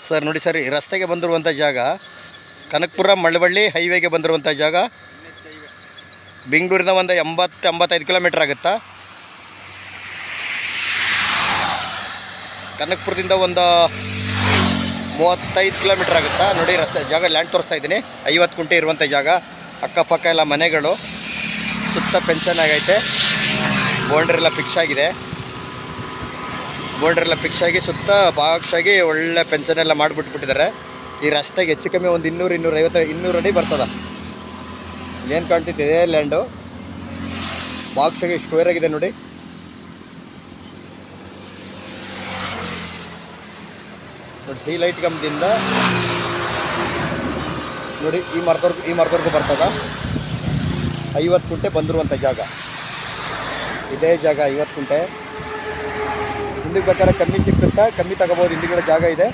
Sir ನೋಡಿ sir, ಈ ರಸ್ತೆಗೆ ಬಂದಿರುವಂಥ ಜಾಗ ಕನಕಪುರ ಮಳವಳ್ಳಿ ಹೈವೇಗೆ ಬಂದಿರುವಂಥ ಜಾಗ. ಬೆಂಗಳೂರಿಂದ ಒಂದು 80-85 ಕಿಲೋಮೀಟ್ರ್ ಆಗುತ್ತಾ. ಕನಕಪುರದಿಂದ ಒಂದು 35 ಕಿಲೋಮೀಟ್ರ್ ಆಗುತ್ತಾ. ನೋಡಿ ರಸ್ತೆ ಜಾಗ ಲ್ಯಾಂಡ್ ತೋರಿಸ್ತಾ ಇದ್ದೀನಿ. 50 ಗುಂಟೆ ಇರುವಂಥ ಜಾಗ. ಅಕ್ಕಪಕ್ಕ ಎಲ್ಲ ಮನೆಗಳು, ಸುತ್ತ ಪೆನ್ಷನ್ ಆಗೈತೆ. ಬೌಂಡ್ರೆಲ್ಲ ಫಿಕ್ಸ್ ಆಗಿದೆ. ಬೌಂಡ್ರೆಲ್ಲ ಫಿಕ್ಸ್ ಆಗಿ ಸುತ್ತ ಬಾಕ್ಸಾಗಿ ಒಳ್ಳೆ ಪೆನ್ಷನ್ ಎಲ್ಲ ಮಾಡಿಬಿಟ್ಬಿಟ್ಟಿದ್ದಾರೆ. ಈ ರಸ್ತೆಗೆ ಹೆಚ್ಚು ಕಮ್ಮಿ ಒಂದು 200-250 ಅಡಿ ಬರ್ತದೆ. ಏನು ಕಾಣ್ತಿದೆ ಲ್ಯಾಂಡು, ಬಾಕ್ಸಾಗಿ ಸ್ಕ್ವೇರ್ ಆಗಿದೆ ನೋಡಿ. ನೋಡಿ ಈ ಲೈಟ್ ಕಂಬದಿಂದ ನೋಡಿ ಈ ಮಾರ್ಗವರೆಗೂ ಬರ್ತದ. 50 ಗುಂಟೆ ಬಂದಿರುವಂಥ ಜಾಗ ಇದೇ ಜಾಗ. 50 ಗುಂಟೆ ಹಿಂದಕ್ಕೆ ಬೇಕಾದ್ರೆ ಕಮ್ಮಿ ಸಿಕ್ಕುತ್ತಾ, ಕಮ್ಮಿ ತಗೋಬೋದು. ಹಿಂದಿಗಳ ಜಾಗ ಇದೆ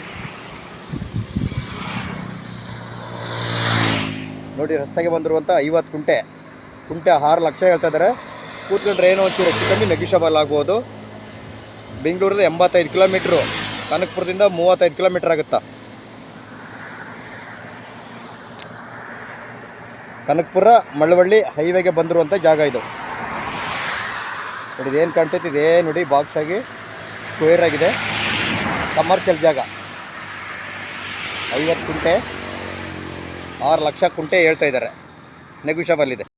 ನೋಡಿ. ರಸ್ತೆಗೆ ಬಂದಿರುವಂಥ 50 ಗುಂಟೆ 6 ಲಕ್ಷ ಹೇಳ್ತಾ ಇದ್ದಾರೆ. ಕೂತ್ಕೊಂಡ್ರೆ ಏನೋ ಒಂಚೂರು ಹೆಚ್ಚು ಕಮ್ಮಿ ನೆಗಿಷಬಲ್ ಆಗ್ಬೋದು. ಬೆಂಗಳೂರಿಂದ 85 ಕಿಲೋಮೀಟ್ರು, ಕನಕಪುರದಿಂದ 35 ಕಿಲೋಮೀಟ್ರ್ ಆಗುತ್ತಾ. ಕನಕಪುರ ಮಳವಳ್ಳಿ ಹೈವೇಗೆ ಬಂದಿರುವಂಥ ಜಾಗ ಇದು ನೋಡಿ. ಇದೇನು ಕಾಣ್ತೈತಿ ಇದೇ ನೋಡಿ, ಬಾಕ್ಸ್ ಆಗಿ ಸ್ಕ್ವೇರ್ ಆಗಿದೆ. ಕಮರ್ಷಿಯಲ್ ಜಾಗ. 50 ಗುಂಟೆ 6 ಲಕ್ಷ ಗುಂಟೆ ಹೇಳ್ತಾ ಇದ್ದಾರೆ. ನೆಗೋಷಿಯಬಲ್ ಇದೆ.